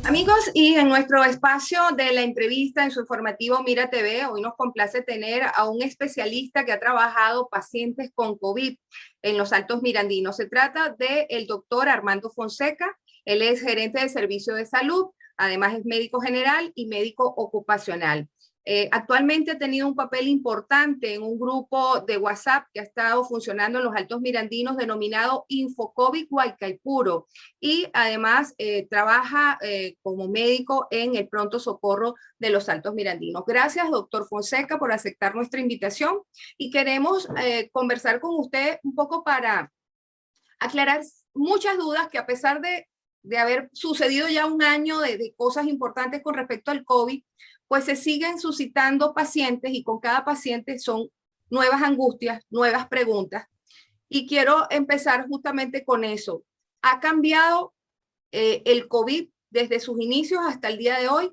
Amigos, y en nuestro espacio de la entrevista en su informativo Mira TV, hoy nos complace tener a un especialista que ha trabajado pacientes con COVID en los Altos Mirandinos. Se trata del doctor Armando Fonseca. Él es gerente de servicio de salud, además es médico general y médico ocupacional. Actualmente ha tenido un papel importante en un grupo de WhatsApp que ha estado funcionando en los Altos Mirandinos denominado InfoCovid Huaycaipuro, y además trabaja como médico en el pronto socorro de los Altos Mirandinos. Gracias, doctor Fonseca, por aceptar nuestra invitación, y queremos conversar con usted un poco para aclarar muchas dudas que, a pesar de haber sucedido ya un año de cosas importantes con respecto al COVID, pues se siguen suscitando pacientes, y con cada paciente son nuevas angustias, nuevas preguntas. Y quiero empezar justamente con eso. ¿Ha cambiado el COVID desde sus inicios hasta el día de hoy?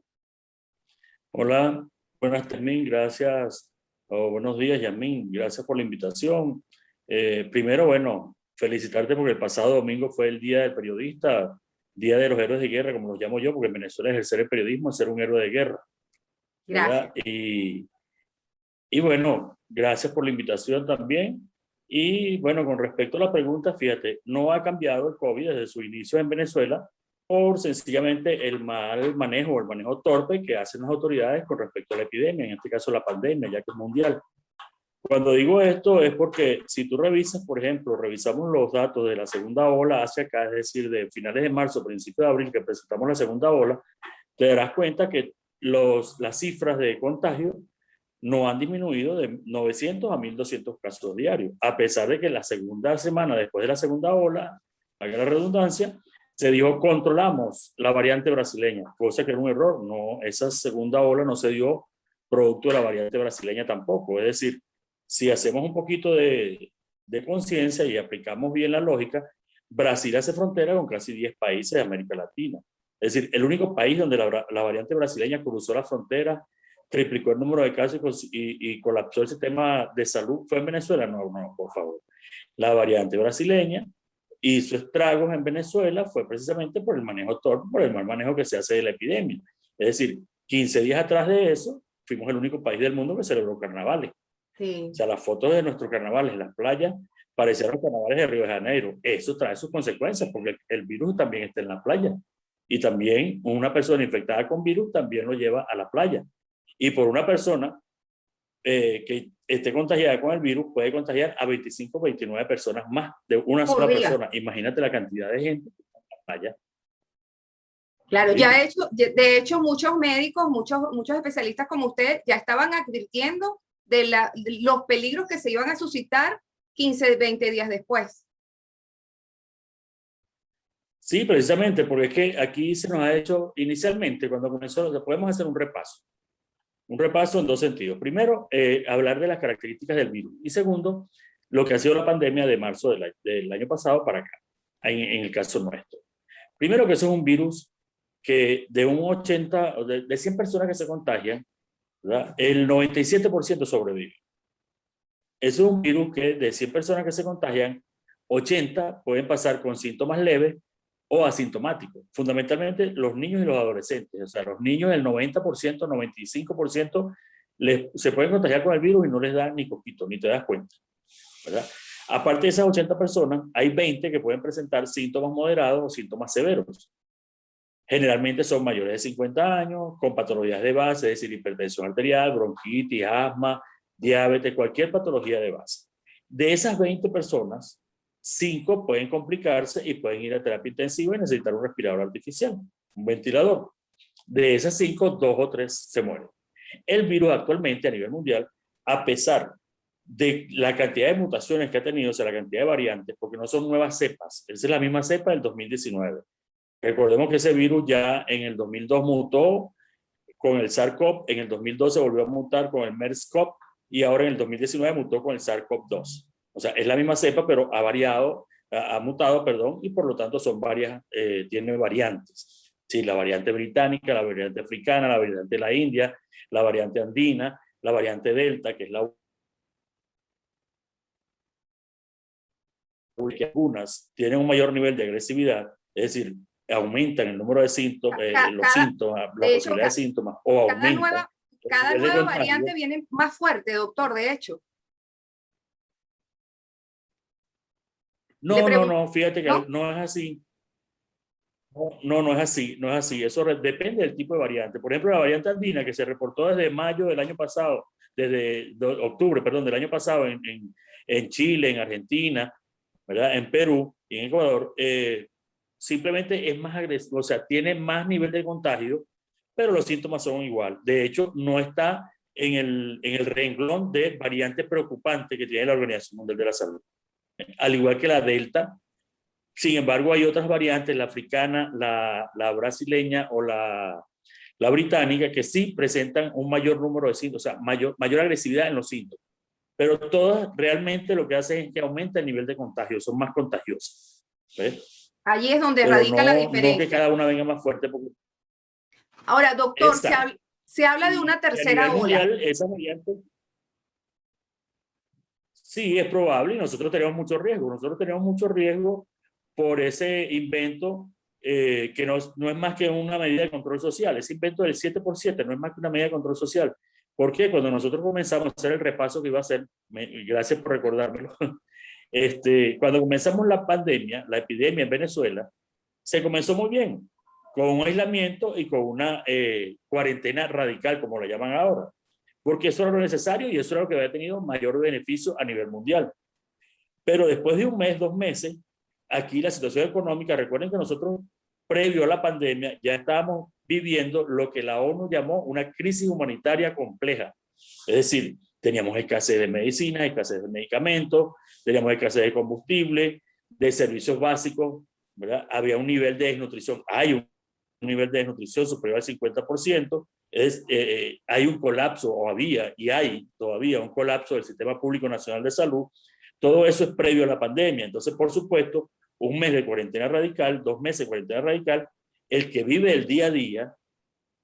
Hola, buenas Yasmín, gracias. Buenos días, Yasmín, gracias por la invitación. Primero, bueno, felicitarte porque el pasado domingo fue el Día del Periodista, Día de los Héroes de Guerra, como los llamo yo, porque en Venezuela ejercer el periodismo es ser un héroe de guerra, ¿verdad? Gracias. Y bueno, gracias por la invitación también. Y bueno, con respecto a la pregunta, fíjate, no ha cambiado el COVID desde su inicio en Venezuela por sencillamente el mal manejo, el manejo torpe que hacen las autoridades con respecto a la epidemia, en este caso la pandemia, ya que es mundial. Cuando digo esto es porque si tú revisas, por ejemplo, revisamos los datos de la segunda ola hacia acá, es decir, de finales de marzo, principios de abril, que presentamos la segunda ola, te darás cuenta que las cifras de contagio no han disminuido de 900 a 1.200 casos diarios, a pesar de que la segunda semana después de la segunda ola, haga la redundancia, se dijo controlamos la variante brasileña, cosa que era un error. No, esa segunda ola no se dio producto de la variante brasileña tampoco. Es decir, si hacemos un poquito de conciencia y aplicamos bien la lógica, Brasil hace frontera con casi 10 países de América Latina. Es decir, el único país donde la variante brasileña cruzó la frontera, triplicó el número de casos y colapsó el sistema de salud fue en Venezuela. No, no, por favor. La variante brasileña hizo estragos en Venezuela fue precisamente por el manejo torpe, por el mal manejo que se hace de la epidemia. Es decir, 15 días atrás de eso, fuimos el único país del mundo que celebró carnavales. Sí. O sea, las fotos de nuestros carnavales en las playas parecían los carnavales de Río de Janeiro. Eso trae sus consecuencias porque el virus también está en la playa. Y también una persona infectada con virus también lo lleva a la playa. Y por una persona que esté contagiada con el virus puede contagiar a 25 o 29 personas más de una Por sola día. persona. Imagínate la cantidad de gente que está en la playa. Claro, ya ¿Sí? de hecho muchos médicos, muchos especialistas como usted ya estaban advirtiendo de los peligros que se iban a suscitar 15, 20 días después. Sí, precisamente, porque es que aquí se nos ha hecho inicialmente, cuando comenzó, podemos hacer un repaso. Un repaso en dos sentidos. Primero, hablar de las características del virus. Y segundo, lo que ha sido la pandemia de marzo del año pasado para acá, en el caso nuestro. Primero, que eso es un virus que de un 80, de 100 personas que se contagian, ¿verdad? El 97% sobrevive. Eso es un virus que de 100 personas que se contagian, 80 pueden pasar con síntomas leves o asintomáticos. Fundamentalmente los niños y los adolescentes. O sea, los niños el 90%, 95% se pueden contagiar con el virus y no les da ni poquito, ni te das cuenta, ¿verdad? Aparte de esas 80 personas, hay 20 que pueden presentar síntomas moderados o síntomas severos. Generalmente son mayores de 50 años, con patologías de base, es decir, hipertensión arterial, bronquitis, asma, diabetes, cualquier patología de base. De esas 20 personas, 5 pueden complicarse y pueden ir a terapia intensiva y necesitar un respirador artificial, un ventilador. De esas 5, 2 o 3 se mueren. El virus actualmente a nivel mundial, a pesar de la cantidad de mutaciones que ha tenido, o sea, la cantidad de variantes, porque no son nuevas cepas, esa es la misma cepa del 2019. Recordemos que ese virus ya en el 2002 mutó con el SARS-CoV, en el 2012 volvió a mutar con el MERS-CoV y ahora en el 2019 mutó con el SARS-CoV-2. O sea, es la misma cepa, pero ha variado, ha mutado, perdón, y por lo tanto son varias, tiene variantes. Sí, la variante británica, la variante africana, la variante de la India, la variante andina, la variante Delta, que es la que algunas tienen un mayor nivel de agresividad, es decir, aumentan el número de síntomas, los síntomas, la de hecho, posibilidad de síntomas, o aumentan cada el nivel de nueva contagio. variante viene más fuerte, doctor, de hecho. No, fíjate que ¿no? no es así. No es así, no es así. Eso depende del tipo de variante. Por ejemplo, la variante andina que se reportó desde mayo del año pasado, desde octubre, perdón, del año pasado en Chile, en Argentina, ¿verdad? En Perú y en Ecuador, simplemente es más agresivo, o sea, tiene más nivel de contagio, pero los síntomas son igual. De hecho, no está en el renglón de variantes preocupantes que tiene la Organización Mundial de la Salud. Al igual que la Delta. Sin embargo, hay otras variantes, la africana, la brasileña o la británica, que sí presentan un mayor número de síntomas, o sea, mayor agresividad en los síntomas. Pero todas realmente lo que hacen es que aumenta el nivel de contagio, son más contagiosas. ¿Ves? Allí es donde Pero radica la no que diferencia. cada una venga más fuerte. Porque... Ahora, doctor, se habla de una Y a nivel tercera ola. mundial, esa variante sí es probable y nosotros tenemos mucho riesgo. Nosotros tenemos mucho riesgo por ese invento que no es más que una medida de control social. Ese invento del 7x7 no es más que una medida de control social. ¿Por qué? Cuando nosotros comenzamos a hacer el repaso que iba a hacer, gracias por recordármelo, cuando comenzamos la pandemia, la epidemia en Venezuela, se comenzó muy bien, con un aislamiento y con una cuarentena radical, como lo llaman ahora, porque eso era lo necesario y eso era lo que había tenido mayor beneficio a nivel mundial. Pero después de un mes, 2 meses, aquí la situación económica, recuerden que nosotros, previo a la pandemia, ya estábamos viviendo lo que la ONU llamó una crisis humanitaria compleja. Es decir, teníamos escasez de medicina, escasez de medicamentos, teníamos escasez de combustible, de servicios básicos, ¿verdad? Había un nivel de desnutrición, hay un nivel de desnutrición superior al 50%, hay un colapso, o había, y hay todavía un colapso del Sistema Público Nacional de Salud. Todo eso es previo a la pandemia. Entonces, por supuesto, un mes de cuarentena radical, 2 meses de cuarentena radical, el que vive el día a día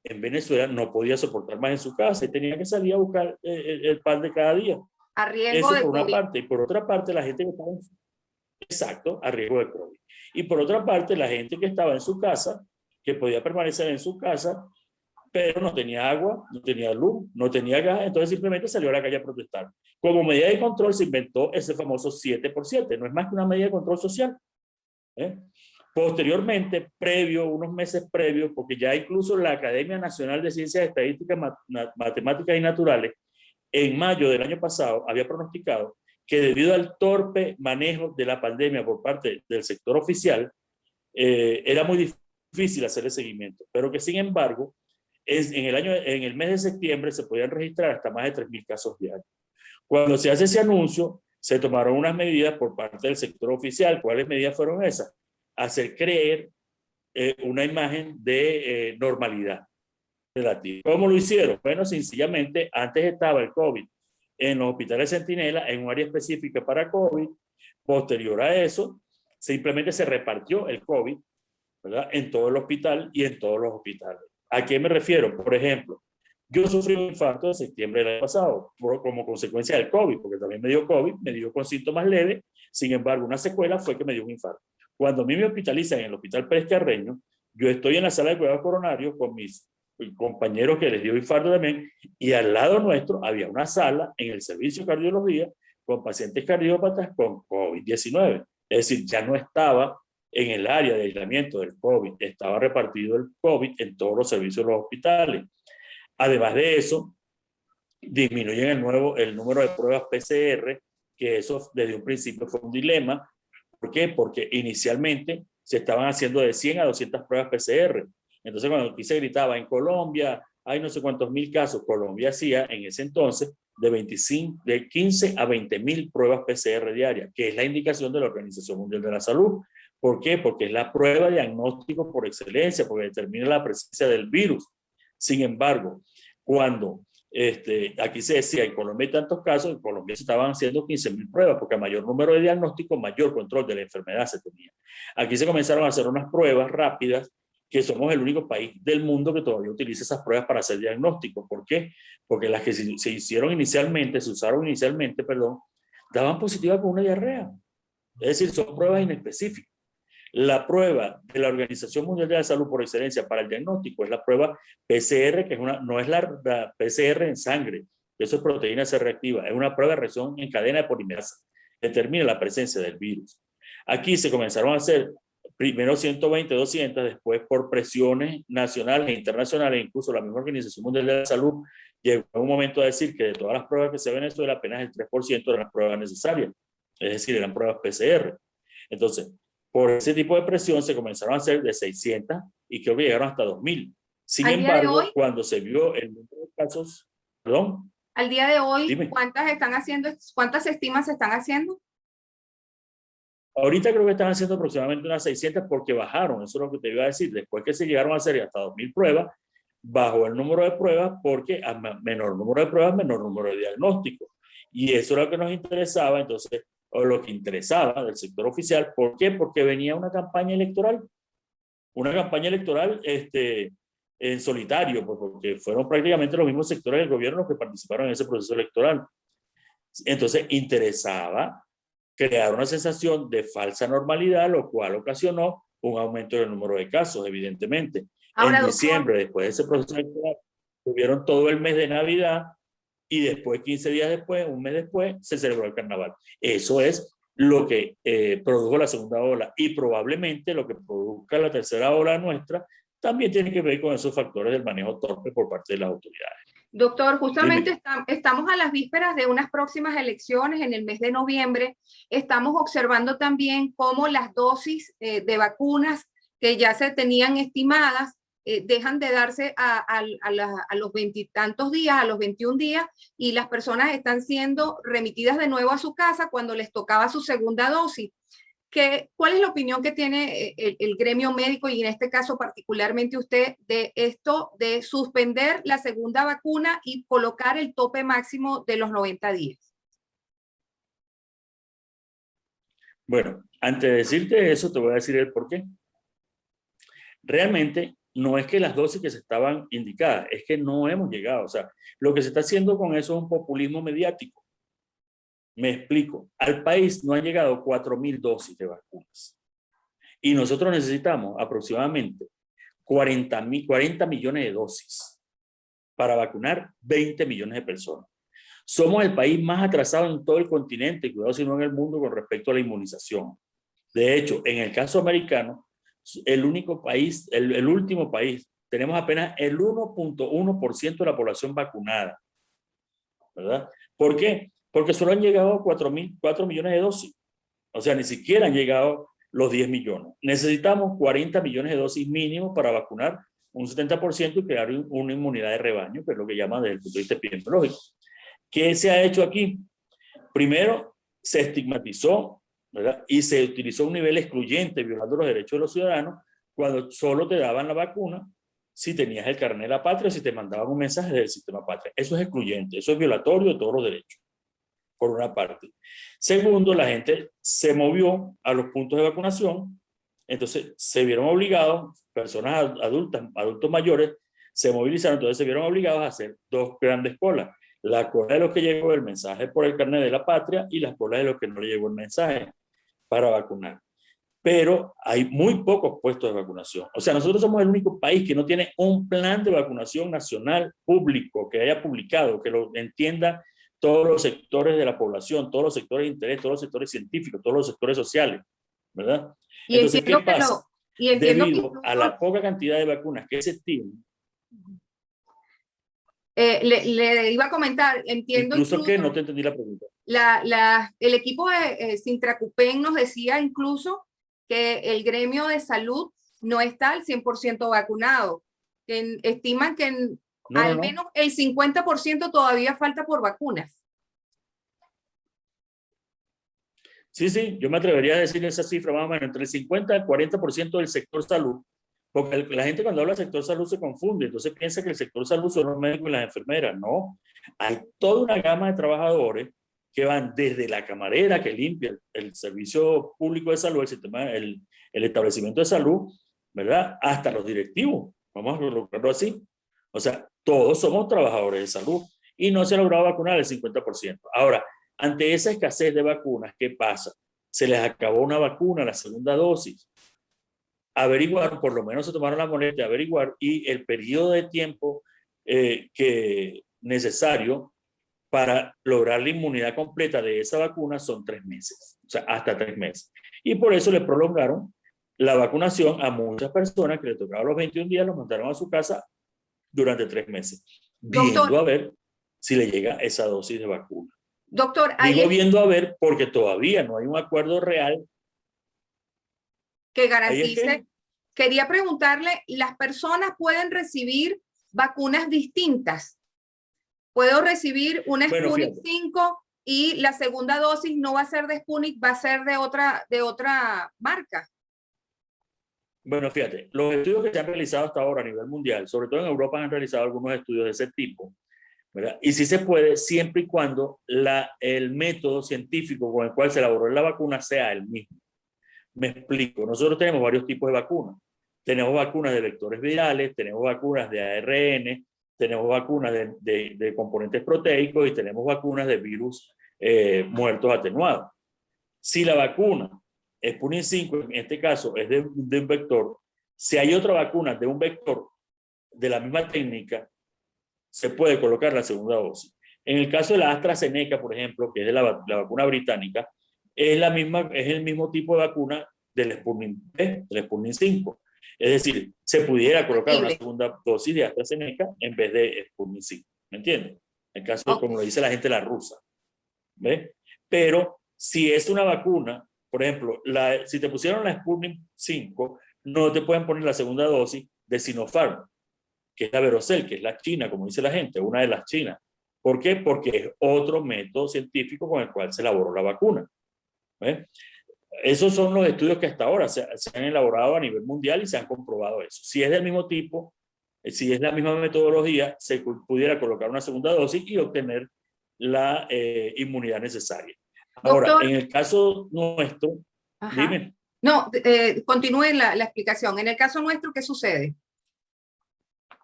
en Venezuela no podía soportar más en su casa y tenía que salir a buscar el pan de cada día. A riesgo Eso de por una COVID. parte. Y por otra parte, la gente que estaba exacto, a riesgo de COVID. Y por otra parte, la gente que estaba en su casa, que podía permanecer en su casa, pero no tenía agua, no tenía luz, no tenía gas, entonces simplemente salió a la calle a protestar. Como medida de control se inventó ese famoso 7x7, no es más que una medida de control social. ¿eh? Posteriormente, unos meses previos, porque ya incluso la Academia Nacional de Ciencias Estadísticas, Matemáticas y Naturales, en mayo del año pasado, había pronosticado que debido al torpe manejo de la pandemia por parte del sector oficial, era muy difícil hacer el seguimiento, pero que sin embargo, en el mes de septiembre se podían registrar hasta más de 3.000 casos diarios. Cuando se hace ese anuncio, se tomaron unas medidas por parte del sector oficial. ¿Cuáles medidas fueron esas? Hacer creer una imagen de normalidad relativa. ¿Cómo lo hicieron? Bueno, sencillamente, antes estaba el COVID en los hospitales Centinela, en un área específica para COVID. Posterior a eso, simplemente se repartió el COVID, ¿verdad? En todo el hospital y en todos los hospitales. ¿A qué me refiero? Por ejemplo, yo sufrí un infarto en septiembre del año pasado como consecuencia del COVID, porque también me dio COVID, me dio con síntomas leves. Sin embargo, una secuela fue que me dio un infarto. Cuando a mí me hospitalizan en el Hospital Pérez Carreño, yo estoy en la sala de cuidados coronarios con mis compañeros que les dio infarto también, y al lado nuestro había una sala en el servicio de cardiología con pacientes cardiópatas con COVID-19. Es decir, ya no estaba en el área de aislamiento del COVID, estaba repartido el COVID en todos los servicios de los hospitales. Además de eso, disminuyen el número de pruebas PCR, que eso desde un principio fue un dilema. ¿Por qué? Porque inicialmente se estaban haciendo de 100 a 200 pruebas PCR. Entonces, cuando aquí se gritaba en Colombia, hay no sé cuántos mil casos, Colombia hacía en ese entonces de 15 a 20.000 pruebas PCR diarias, que es la indicación de la Organización Mundial de la Salud. ¿Por qué? Porque es la prueba diagnóstico por excelencia, porque determina la presencia del virus. Sin embargo, cuando aquí se decía, en Colombia hay tantos casos, en Colombia se estaban haciendo 15.000 pruebas, porque a mayor número de diagnósticos, mayor control de la enfermedad se tenía. Aquí se comenzaron a hacer unas pruebas rápidas, que somos el único país del mundo que todavía utiliza esas pruebas para hacer diagnósticos. ¿Por qué? Porque las que se usaron inicialmente, daban positiva con una diarrea. Es decir, son pruebas inespecíficas. La prueba de la Organización Mundial de la Salud por excelencia para el diagnóstico es la prueba PCR, que es no es la PCR en sangre, eso es proteína C reactiva, es una prueba de reacción en cadena de polimerasa, determina la presencia del virus. Aquí se comenzaron a hacer primero 120, 200, después por presiones nacionales e internacionales, incluso la misma Organización Mundial de la Salud llegó a un momento a decir que de todas las pruebas que se ven en Venezuela, apenas el 3% eran las pruebas necesarias, es decir, eran pruebas PCR. Entonces, por ese tipo de presión se comenzaron a hacer de 600 y creo que llegaron hasta 2000. Sin embargo, cuando se vio el número de casos, perdón. Al día de hoy, Dime. ¿cuántas están haciendo? ¿Cuántas estimas se están haciendo? Ahorita creo que están haciendo aproximadamente unas 600 porque bajaron, eso es lo que te iba a decir. Después que se llegaron a hacer hasta 2000 pruebas, bajó el número de pruebas porque a menor número de pruebas, menor número de diagnósticos. Y eso es lo que nos interesaba, entonces, o lo que interesaba del sector oficial. ¿Por qué? Porque venía una campaña electoral en solitario, porque fueron prácticamente los mismos sectores del gobierno los que participaron en ese proceso electoral. Entonces, interesaba crear una sensación de falsa normalidad, lo cual ocasionó un aumento del número de casos, evidentemente. Ahora, en diciembre, después de ese proceso electoral, tuvieron todo el mes de Navidad y después, 15 días después, un mes después, se celebró el carnaval. Eso es lo que produjo la segunda ola y probablemente lo que produzca la tercera ola nuestra también tiene que ver con esos factores del manejo torpe por parte de las autoridades. Doctor, justamente estamos a las vísperas de unas próximas elecciones en el mes de noviembre. Estamos observando también cómo las dosis de vacunas que ya se tenían estimadas dejan de darse a los 20 y tantos días, a los 21 días, y las personas están siendo remitidas de nuevo a su casa cuando les tocaba su segunda dosis. ¿Cuál es la opinión que tiene el gremio médico y en este caso particularmente usted de esto de suspender la segunda vacuna y colocar el tope máximo de los 90 días? Bueno, antes de decirte eso, te voy a decir el por qué. Realmente no es que las dosis que se estaban indicadas, es que no hemos llegado. O sea, lo que se está haciendo con eso es un populismo mediático. Me explico. Al país no han llegado 4.000 dosis de vacunas. Y nosotros necesitamos aproximadamente 40 millones de dosis para vacunar 20 millones de personas. Somos el país más atrasado en todo el continente, cuidado si no en el mundo, con respecto a la inmunización. De hecho, en el caso americano, el único país, el último país, tenemos apenas el 1.1% de la población vacunada. ¿Verdad? ¿Por qué? Porque solo han llegado 4 millones de dosis. O sea, ni siquiera han llegado los 10 millones. Necesitamos 40 millones de dosis mínimo para vacunar un 70% y crear una inmunidad de rebaño, que es lo que llaman desde el punto de vista epidemiológico. ¿Qué se ha hecho aquí? Primero, se estigmatizó, ¿verdad? Y se utilizó un nivel excluyente, violando los derechos de los ciudadanos, cuando solo te daban la vacuna si tenías el carnet de la patria o si te mandaban un mensaje del sistema patria. Eso es excluyente, eso es violatorio de todos los derechos, por una parte. Segundo, la gente se movió a los puntos de vacunación, entonces se vieron obligados, personas adultos mayores, se movilizaron, entonces se vieron obligados a hacer dos grandes colas. La cola de los que llegó el mensaje por el carnet de la patria y la cola de los que no le llegó el mensaje para vacunar. Pero hay muy pocos puestos de vacunación. O sea, nosotros somos el único país que no tiene un plan de vacunación nacional público que haya publicado, que lo entienda todos los sectores de la población, todos los sectores de interés, todos los sectores científicos, todos los sectores sociales, ¿verdad? Y entonces, ¿qué pasa? Debido que a la poca cantidad de vacunas que se tienen, le iba a comentar, entiendo incluso que no te entendí la pregunta. El equipo de Sintracupen nos decía incluso que el gremio de salud no está al 100% vacunado. Estiman que al menos el 50% todavía falta por vacunas. Sí, yo me atrevería a decir esa cifra más o menos, entre el 50 y el 40% del sector salud. Porque la gente cuando habla del sector salud se confunde, entonces piensa que el sector salud son los médicos y las enfermeras. No, hay toda una gama de trabajadores que van desde la camarera que limpia el servicio público de salud, el sistema, el establecimiento de salud, ¿verdad? Hasta los directivos, vamos a colocarlo así. O sea, todos somos trabajadores de salud y no se ha logrado vacunar el 50%. Ahora, ante esa escasez de vacunas, ¿qué pasa? Se les acabó una vacuna, la segunda dosis. averiguaron, por lo menos se tomaron la molestia de averiguar, y el periodo de tiempo que necesario para lograr la inmunidad completa de esa vacuna son 3 meses, o sea, hasta 3 meses. Y por eso le prolongaron la vacunación a muchas personas que le tocaban los 21 días, los mandaron a su casa durante 3 meses, viendo Doctor, a ver si le llega esa dosis de vacuna. doctor, Digo viendo a ver porque todavía no hay un acuerdo real. Que ¿Ahí es garantice. que? Quería preguntarle, ¿las personas pueden recibir vacunas distintas? ¿Puedo recibir una Bueno, Sputnik fíjate. 5 y la segunda dosis no va a ser de Sputnik, va a ser de otra marca? Bueno, fíjate, los estudios que se han realizado hasta ahora a nivel mundial, sobre todo en Europa, han realizado algunos estudios de ese tipo, ¿verdad? Y sí se puede siempre y cuando el método científico con el cual se elaboró la vacuna sea el mismo. Me explico. Nosotros tenemos varios tipos de vacunas. Tenemos vacunas de vectores virales, tenemos vacunas de ARN, tenemos vacunas de componentes proteicos y tenemos vacunas de virus muertos atenuados. Si la vacuna Sputnik 5, en este caso, es de un vector, si hay otra vacuna de un vector de la misma técnica, se puede colocar la segunda dosis. En el caso de la AstraZeneca, por ejemplo, que es de la vacuna británica, es el mismo tipo de vacuna del Sputnik V, del Sputnik 5. Es decir, se pudiera colocar una segunda dosis de AstraZeneca en vez de Sputnik 5. ¿Me entiendes? En el caso de, como lo dice la gente, la rusa. ¿Ves? Pero si es una vacuna, por ejemplo, si te pusieron la Sputnik 5, no te pueden poner la segunda dosis de Sinopharm, que es la Verocell, que es la china, como dice la gente, una de las chinas. ¿Por qué? Porque es otro método científico con el cual se elaboró la vacuna. ¿Ves? Esos son los estudios que hasta ahora se han elaborado a nivel mundial y se han comprobado eso. Si es del mismo tipo, si es la misma metodología, se pudiera colocar una segunda dosis y obtener la inmunidad necesaria. Ahora, Doctor, en el caso nuestro, dime. No, continúe la explicación. En el caso nuestro, ¿qué sucede?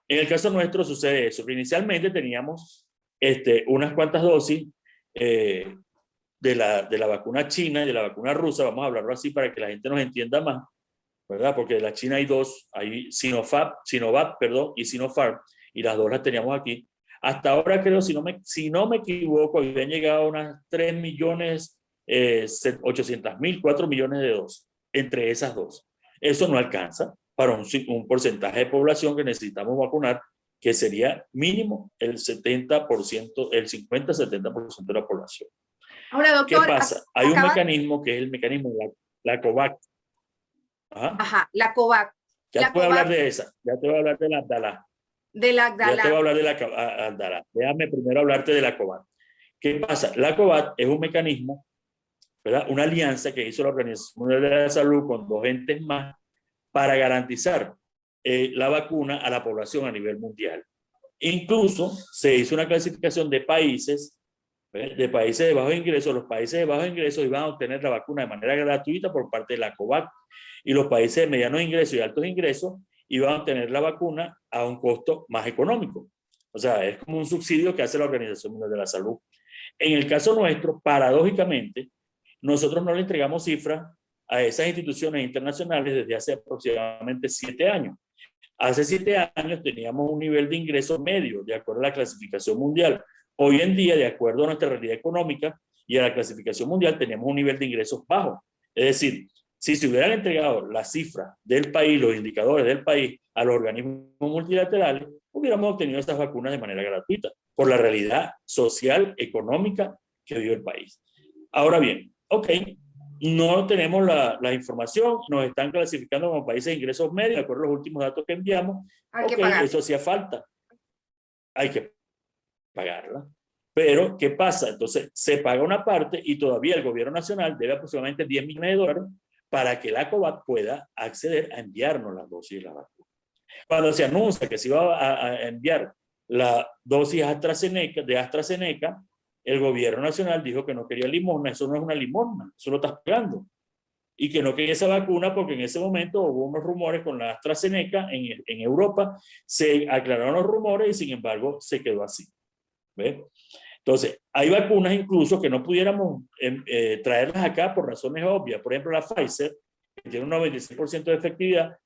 En el caso nuestro sucede eso, que inicialmente teníamos unas cuantas dosis de la vacuna china y de la vacuna rusa, vamos a hablarlo así para que la gente nos entienda más, ¿verdad? Porque de la China hay dos, hay Sinovac, y Sinopharm, y las dos las teníamos aquí. Hasta ahora creo, si no me equivoco, habían llegado a unas 3.800.000, 4 millones de dosis entre esas dos. Eso no alcanza para un porcentaje de población que necesitamos vacunar, que sería mínimo el 70%, el 50-70% de la población. Ahora, doctor, ¿qué pasa? Hay un mecanismo que es el mecanismo de la COVAX. Ajá, la COVAX. Ya te voy a hablar de esa, ya te voy a hablar de la Abdala. De la Abdala. Ya te voy a hablar de la Abdala. Déjame primero hablarte de la COVAX. ¿Qué pasa? La COVAX es un mecanismo, ¿verdad? Una alianza que hizo la Organización Mundial de la Salud con 2 entes más para garantizar la vacuna a la población a nivel mundial. Incluso se hizo una clasificación de países de bajos ingresos. Los países de bajos ingresos iban a obtener la vacuna de manera gratuita por parte de la COVAX, y los países de medianos ingresos y altos ingresos iban a obtener la vacuna a un costo más económico. O sea, es como un subsidio que hace la Organización Mundial de la Salud. En el caso nuestro, paradójicamente, nosotros no le entregamos cifras a esas instituciones internacionales desde hace aproximadamente 7 años. Hace 7 años teníamos un nivel de ingreso medio, de acuerdo a la clasificación mundial. Hoy en día, de acuerdo a nuestra realidad económica y a la clasificación mundial, tenemos un nivel de ingresos bajo. Es decir, si se hubieran entregado las cifras del país, los indicadores del país a los organismos multilaterales, hubiéramos obtenido estas vacunas de manera gratuita, por la realidad social, económica que vive el país. Ahora bien, no tenemos la información, nos están clasificando como países de ingresos medios, de acuerdo a los últimos datos que enviamos. Eso hacía falta. Hay que pagarla. Pero, ¿qué pasa? Entonces, se paga una parte y todavía el gobierno nacional debe aproximadamente 10 millones de dólares para que la COVAX pueda acceder a enviarnos las dosis de la vacuna. Cuando se anuncia que se iba a enviar la dosis de AstraZeneca, el gobierno nacional dijo que no quería limosna. Eso no es una limosna, eso lo estás pagando. Y que no quería esa vacuna porque en ese momento hubo unos rumores con la AstraZeneca en Europa, se aclararon los rumores y sin embargo se quedó así. ¿Ves? Entonces, hay vacunas incluso que no pudiéramos traerlas acá por razones obvias. Por ejemplo, la Pfizer, que tiene un 96% de efectividad,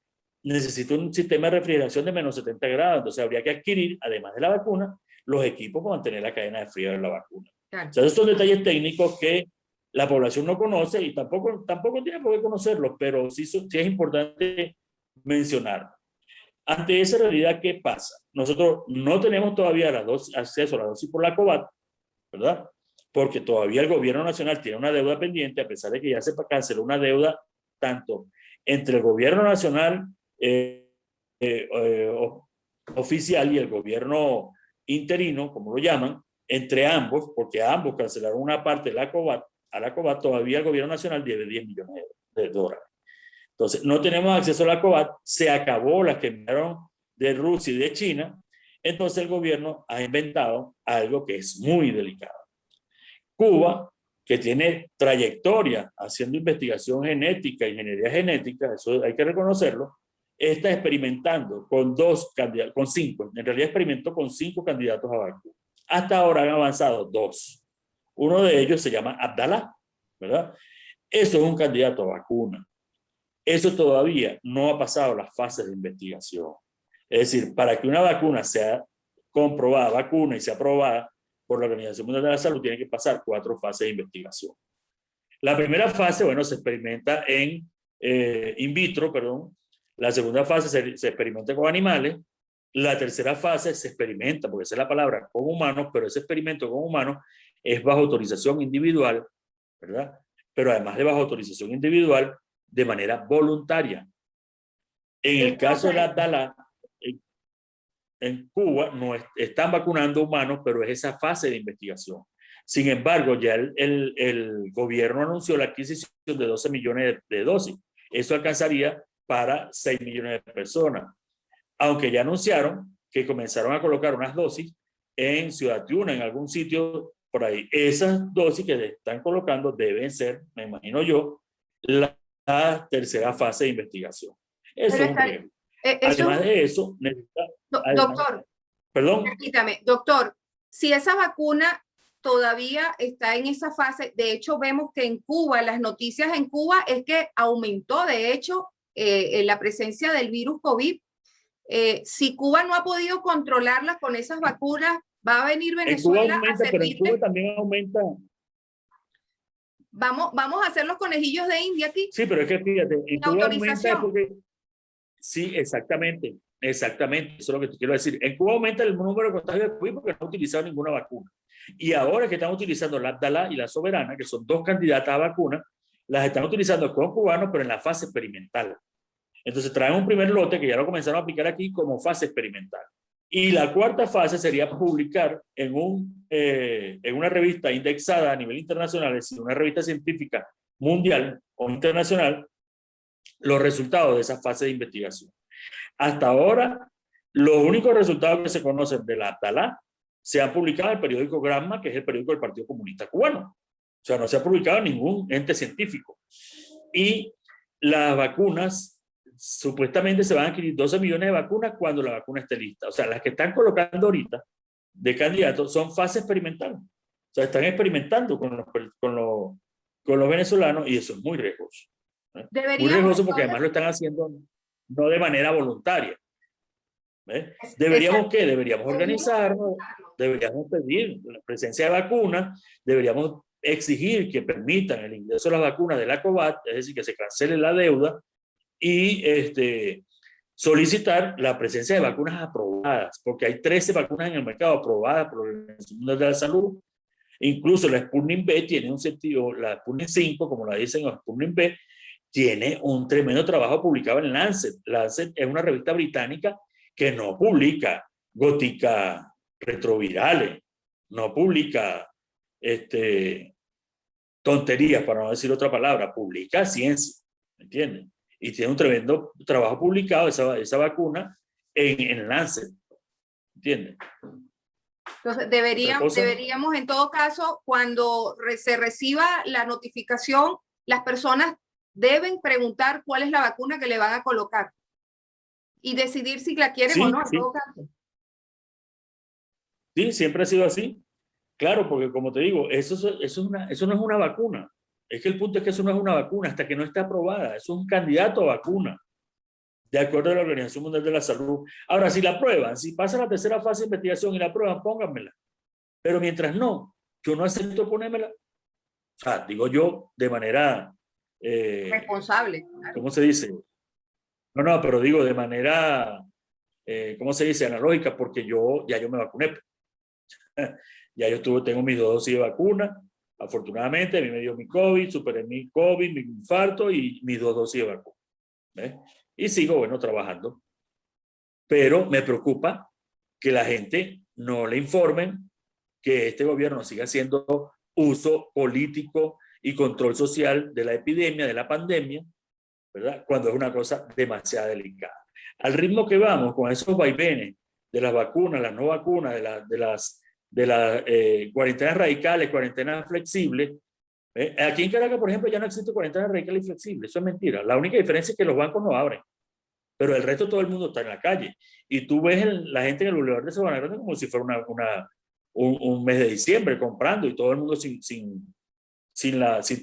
necesita un sistema de refrigeración de menos 70 grados, entonces habría que adquirir, además de la vacuna, los equipos para mantener la cadena de frío de la vacuna. Claro. O sea, esos son detalles técnicos que la población no conoce y tampoco tiene por qué conocerlos, pero sí es importante mencionar. Ante esa realidad, ¿qué pasa? Nosotros no tenemos todavía acceso a la dosis por la COVAD, ¿verdad? Porque todavía el gobierno nacional tiene una deuda pendiente, a pesar de que ya se canceló una deuda tanto entre el gobierno nacional oficial y el gobierno interino, como lo llaman, entre ambos, porque ambos cancelaron una parte de la COVAD, a la COVAD todavía el gobierno nacional debe 10 millones de dólares. Entonces, no tenemos acceso a la COVAD, se acabó las que enviaron de Rusia y de China, entonces el gobierno ha inventado algo que es muy delicado. Cuba, que tiene trayectoria haciendo investigación genética, ingeniería genética, eso hay que reconocerlo, está experimentando con con 5, en realidad experimentó con 5 candidatos a vacuna. Hasta ahora han avanzado 2. Uno de ellos se llama Abdalá, ¿verdad? Eso es un candidato a vacuna. Eso todavía no ha pasado las fases de investigación. Es decir, para que una vacuna sea comprobada, vacuna y sea aprobada por la Organización Mundial de la Salud, tiene que pasar 4 fases de investigación. La primera fase, bueno, se experimenta in vitro, perdón. La segunda fase se experimenta con animales. La tercera fase se experimenta, porque esa es la palabra, con humanos, pero ese experimento con humanos es bajo autorización individual, ¿verdad? Pero además de bajo autorización individual, de manera voluntaria. En el caso de la Abdalá, en Cuba no están vacunando humanos, pero es esa fase de investigación. Sin embargo, ya el gobierno anunció la adquisición de 12 millones de dosis. Eso alcanzaría para 6 millones de personas. Aunque ya anunciaron que comenzaron a colocar unas dosis en Ciudad Tiuna, en algún sitio por ahí. Esas dosis que están colocando deben ser, me imagino yo, la tercera fase de investigación. Eso es un riesgo. Además de eso, necesita... Doctor, perdón. Permítame, doctor, si esa vacuna todavía está en esa fase, de hecho vemos que en Cuba, las noticias en Cuba es que aumentó de hecho la presencia del virus COVID. Si Cuba no ha podido controlarla con esas vacunas, va a venir Venezuela en Cuba aumenta, pero en Cuba también aumenta. Vamos a hacer los conejillos de India aquí. Sí, pero es que fíjate, en Cuba aumenta porque... Sí, exactamente, exactamente, eso es lo que te quiero decir. En Cuba aumenta el número de contagios de COVID porque no han utilizado ninguna vacuna. Y ahora que están utilizando la Abdalá y la Soberana, que son 2 candidatas a vacuna, las están utilizando con cubanos, pero en la fase experimental. Entonces traen un primer lote que ya lo comenzaron a aplicar aquí como fase experimental. Y la cuarta fase sería publicar en una revista indexada a nivel internacional, es decir, una revista científica mundial o internacional, los resultados de esa fase de investigación. Hasta ahora, los únicos resultados que se conocen de la Abdalá se han publicado en el periódico Granma, que es el periódico del Partido Comunista Cubano. O sea, no se ha publicado en ningún ente científico. Y las vacunas, supuestamente se van a adquirir 12 millones de vacunas cuando la vacuna esté lista. O sea, las que están colocando ahorita de candidatos son fase experimental. O sea, están experimentando con los venezolanos y eso es muy riesgoso. Muy riesgoso porque además lo están haciendo no de manera voluntaria. ¿Deberíamos qué? Deberíamos organizarnos, deberíamos pedir la presencia de vacunas, deberíamos exigir que permitan el ingreso de las vacunas de la COVAD, es decir, que se cancele la deuda y solicitar la presencia de vacunas aprobadas, porque hay 13 vacunas en el mercado aprobadas por la Organización Mundial de la Salud. Incluso la Sputnik V tiene un sentido, la Sputnik 5, como la dicen, o Sputnik V, tiene un tremendo trabajo publicado en Lancet. Lancet es una revista británica que no publica gótica retrovirales, no publica tonterías, para no decir otra palabra, publica ciencia, ¿me entiendes? Y tiene un tremendo trabajo publicado, esa vacuna, en Lancet, ¿entiendes? Entonces, deberíamos en todo caso, cuando se reciba la notificación, las personas deben preguntar cuál es la vacuna que le van a colocar y decidir si la quieren o no, en todo caso. Sí, siempre ha sido así. Claro, porque como te digo, eso no es una vacuna. Es que el punto es que eso no es una vacuna hasta que no esté aprobada. Eso es un candidato a vacuna. de acuerdo a la Organización Mundial de la Salud. Ahora, si la prueban, si pasa la tercera fase de investigación y la prueban, pónganmela. Pero mientras no, yo no acepto ponérmela. O sea, digo yo de manera... responsable. Claro. ¿Cómo se dice? No, pero digo de manera, ¿cómo se dice? Analógica, porque ya yo me vacuné. Ya yo tengo mis 2 dosis de vacuna. Afortunadamente, a mí me dio mi COVID, superé mi COVID, mi infarto y mis 2 dosis de vacuna. ¿Ves? Y sigo, bueno, trabajando. Pero me preocupa que la gente no le informen que este gobierno siga haciendo uso político y control social de la epidemia, de la pandemia, ¿verdad? Cuando es una cosa demasiado delicada. Al ritmo que vamos, con esos vaivenes de las vacunas, las no vacunas, de las cuarentenas radicales, cuarentenas flexibles, aquí en Caracas, por ejemplo, ya no existe cuarentena radical y flexible. Eso es mentira. La única diferencia es que los bancos no abren, pero el resto todo el mundo está en la calle. Y tú ves la gente en el Boulevard de Sabana Grande como si fuera un mes de diciembre comprando y todo el mundo sin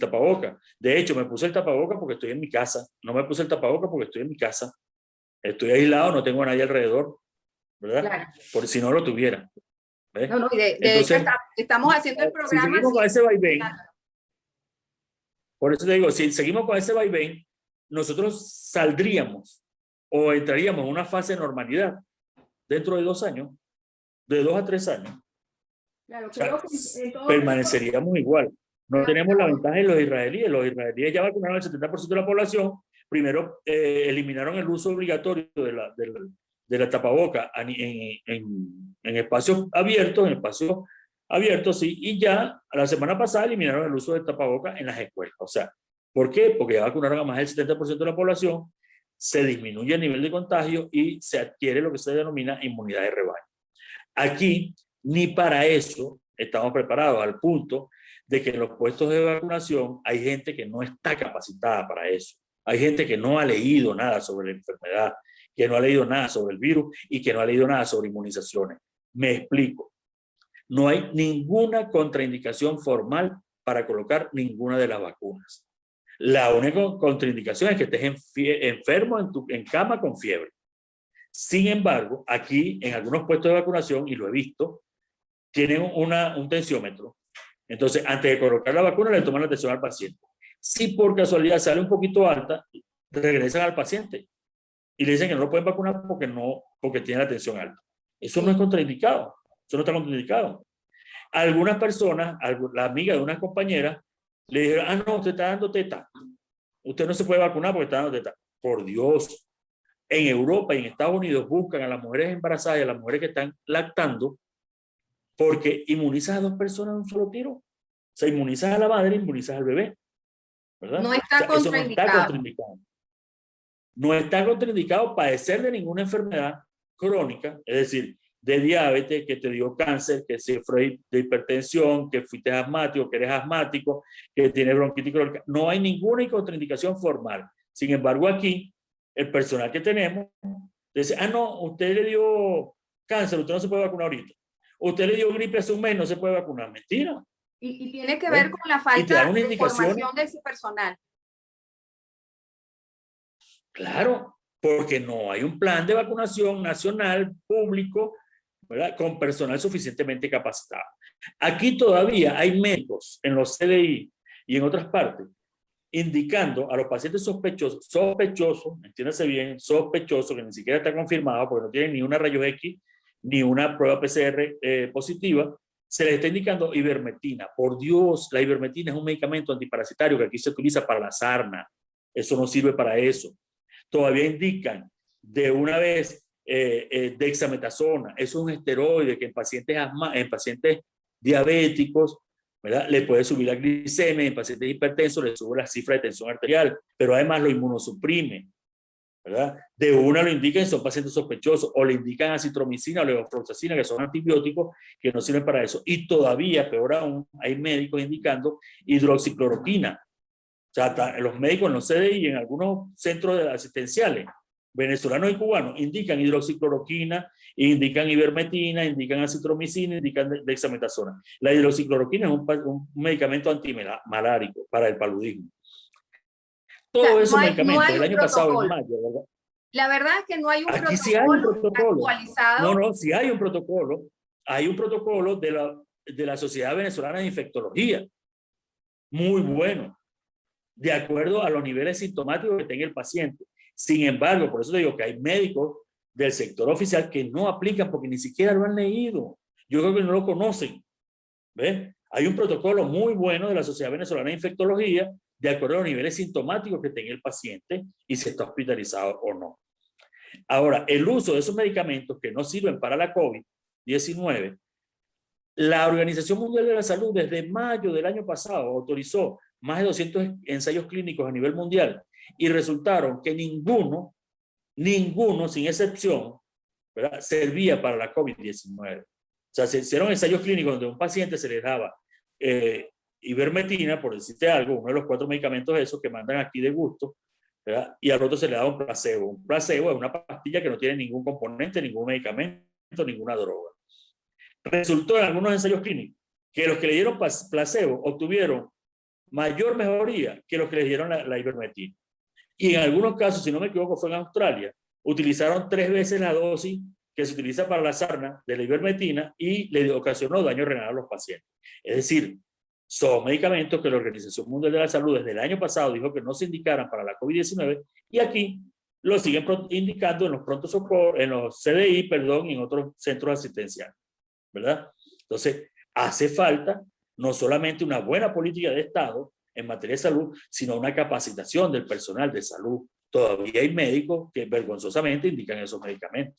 tapaboca. De hecho, me puse el tapaboca porque estoy en mi casa. No me puse el tapaboca porque estoy en mi casa. Estoy aislado, no tengo a nadie alrededor, ¿verdad? Claro. Por si no lo tuviera. ¿Ves? No, y de hecho estamos haciendo el programa. Si seguimos con ese vaivén, por eso te digo, si seguimos con ese vaivén, nosotros saldríamos o entraríamos en una fase de normalidad dentro de 2 años, de 2 a 3 años. Claro, o sea, permaneceríamos igual. No tenemos la ventaja de los israelíes. Los israelíes ya vacunaron el 70% de la población. Primero eliminaron el uso obligatorio de la tapaboca en espacios abiertos, sí, y ya la semana pasada eliminaron el uso de tapaboca en las escuelas. O sea, ¿por qué? Porque ya vacunaron a más del 70% de la población, se disminuye el nivel de contagio y se adquiere lo que se denomina inmunidad de rebaño. Aquí, ni para eso estamos preparados, al punto de que en los puestos de vacunación hay gente que no está capacitada para eso. Hay gente que no ha leído nada sobre la enfermedad, que no ha leído nada sobre el virus y que no ha leído nada sobre inmunizaciones. Me explico. No hay ninguna contraindicación formal para colocar ninguna de las vacunas. La única contraindicación es que estés enfermo en cama con fiebre. Sin embargo, aquí en algunos puestos de vacunación, y lo he visto, tienen un tensiómetro. Entonces, antes de colocar la vacuna, le toman la tensión al paciente. Si por casualidad sale un poquito alta, regresan al paciente y le dicen que no lo pueden vacunar porque tiene la tensión alta. Eso no es contraindicado. Eso no está contraindicado. Algunas personas, la amiga de una compañera, le dijeron, no, usted está dando teta. Usted no se puede vacunar porque está dando teta. Por Dios. En Europa y en Estados Unidos buscan a las mujeres embarazadas y a las mujeres que están lactando porque inmunizas a 2 personas de un solo tiro. O sea, inmunizas a la madre, inmunizas al bebé. ¿Verdad? No está contraindicado. Eso no está contraindicado. No está contraindicado padecer de ninguna enfermedad crónica, es decir, de diabetes, que te dio cáncer, que sufres de hipertensión, que fuiste asmático, que eres asmático, que tienes bronquitis crónica. No hay ninguna contraindicación formal. Sin embargo, aquí, el personal que tenemos dice, no, usted le dio cáncer, usted no se puede vacunar ahorita. Usted le dio gripe hace un mes, no se puede vacunar. Mentira. Y tiene que ver con la falta de información de ese personal. Claro, porque no hay un plan de vacunación nacional, público, ¿verdad? Con personal suficientemente capacitado. Aquí todavía hay médicos en los CDI y en otras partes indicando a los pacientes sospechosos, entiéndase bien, sospechosos, que ni siquiera está confirmado porque no tienen ni una rayos X ni una prueba PCR positiva, se les está indicando ivermectina. Por Dios, la ivermectina es un medicamento antiparasitario que aquí se utiliza para la sarna. Eso no sirve para eso. Todavía indican de una vez dexametasona. Eso es un esteroide que en pacientes diabéticos, ¿verdad? Le puede subir la glicemia, en pacientes hipertensos le sube la cifra de tensión arterial, pero además lo inmunosuprime, ¿verdad? De una lo indican si son pacientes sospechosos, o le indican acitromicina o levofloxacina, que son antibióticos que no sirven para eso. Y todavía, peor aún, hay médicos indicando hidroxicloroquina. O sea, los médicos en los CDI y en algunos centros asistenciales, venezolanos y cubanos, indican hidroxicloroquina, indican ivermectina, indican acitromicina, indican dexametasona. La hidroxicloroquina es un medicamento antimalárico para el paludismo. Todos esos medicamentos, el año pasado, en mayo, ¿verdad? La verdad es que no hay un Aquí sí hay un protocolo. actualizado. No, sí hay un protocolo. Hay un protocolo de la Sociedad Venezolana de Infectología. Muy bueno. De acuerdo a los niveles sintomáticos que tenga el paciente. Sin embargo, por eso te digo que hay médicos del sector oficial que no aplican porque ni siquiera lo han leído. Yo creo que no lo conocen. ¿Ves? Hay un protocolo muy bueno de la Sociedad Venezolana de Infectología de acuerdo a los niveles sintomáticos que tenga el paciente y si está hospitalizado o no. Ahora, el uso de esos medicamentos que no sirven para la COVID-19, la Organización Mundial de la Salud desde mayo del año pasado autorizó más de 200 ensayos clínicos a nivel mundial y resultaron que ninguno, sin excepción, ¿verdad?, servía para la COVID-19. O sea, se hicieron ensayos clínicos donde a un paciente se le daba ivermectina, por decirte algo, uno de los 4 medicamentos esos que mandan aquí de gusto, ¿verdad?, y al otro se le daba un placebo. Un placebo es una pastilla que no tiene ningún componente, ningún medicamento, ninguna droga. Resultó en algunos ensayos clínicos que los que le dieron placebo obtuvieron mayor mejoría que los que le dieron la ivermectina. Y en algunos casos, si no me equivoco, fue en Australia, utilizaron 3 veces la dosis que se utiliza para la sarna de la ivermectina y le ocasionó daño renal a los pacientes. Es decir, son medicamentos que la Organización Mundial de la Salud desde el año pasado dijo que no se indicaran para la COVID-19 y aquí lo siguen indicando en los pronto socorro, en los CDI, perdón, y en otros centros asistenciales, ¿verdad? Entonces, hace falta no solamente una buena política de Estado en materia de salud, sino una capacitación del personal de salud. Todavía hay médicos que vergonzosamente indican esos medicamentos.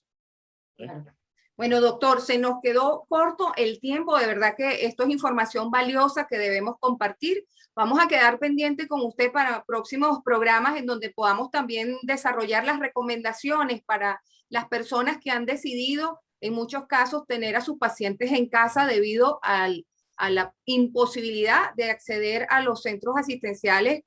Bueno, doctor, se nos quedó corto el tiempo. De verdad que esto es información valiosa que debemos compartir. Vamos a quedar pendiente con usted para próximos programas en donde podamos también desarrollar las recomendaciones para las personas que han decidido, en muchos casos, tener a sus pacientes en casa debido a la imposibilidad de acceder a los centros asistenciales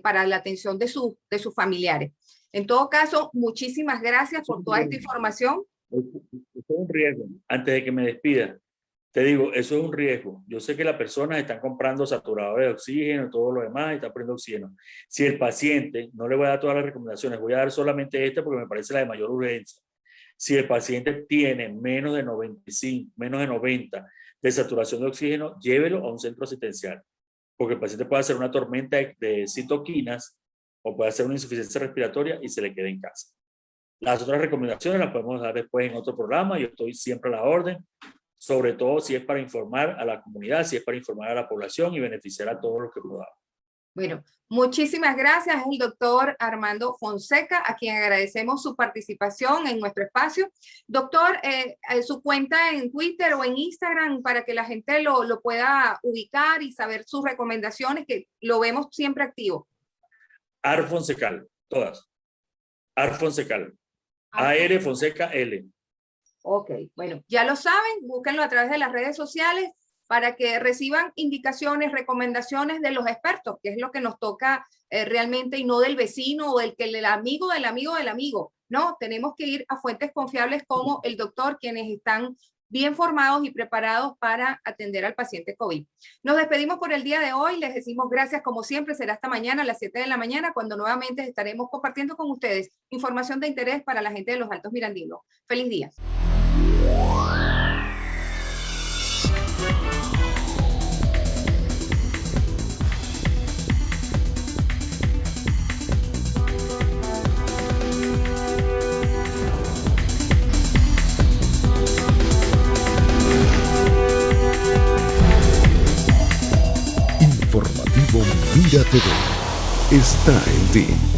para la atención de sus familiares. En todo caso, muchísimas gracias por toda esta información. Eso es un riesgo. Antes de que me despida, te digo, eso es un riesgo. Yo sé que las personas están comprando saturadores de oxígeno y todo lo demás, y están poniendo oxígeno. Si el paciente, no le voy a dar todas las recomendaciones, voy a dar solamente esta porque me parece la de mayor urgencia. Si el paciente tiene menos de 95, menos de 90 de saturación de oxígeno, llévelo a un centro asistencial, porque el paciente puede hacer una tormenta de citoquinas o puede hacer una insuficiencia respiratoria y se le queda en casa. Las otras recomendaciones las podemos dar después en otro programa. Yo estoy siempre a la orden, sobre todo si es para informar a la comunidad, si es para informar a la población y beneficiar a todos los que podamos. Bueno, muchísimas gracias. Es el doctor Armando Fonseca, a quien agradecemos su participación en nuestro espacio. Doctor, su cuenta en Twitter o en Instagram para que la gente lo pueda ubicar y saber sus recomendaciones, que lo vemos siempre activo. Fonsecal, todas. Fonsecal. AR Fonseca L. Ok, bueno, ya lo saben, búsquenlo a través de las redes sociales para que reciban indicaciones, recomendaciones de los expertos, que es lo que nos toca realmente, y no del vecino o del amigo del amigo del amigo. No, tenemos que ir a fuentes confiables como el doctor, quienes están bien formados y preparados para atender al paciente COVID. Nos despedimos por el día de hoy. Les decimos gracias como siempre. Será hasta mañana a las 7 de la mañana cuando nuevamente estaremos compartiendo con ustedes información de interés para la gente de los Altos Mirandinos. ¡Feliz día! Informativo Mira TV está en ti.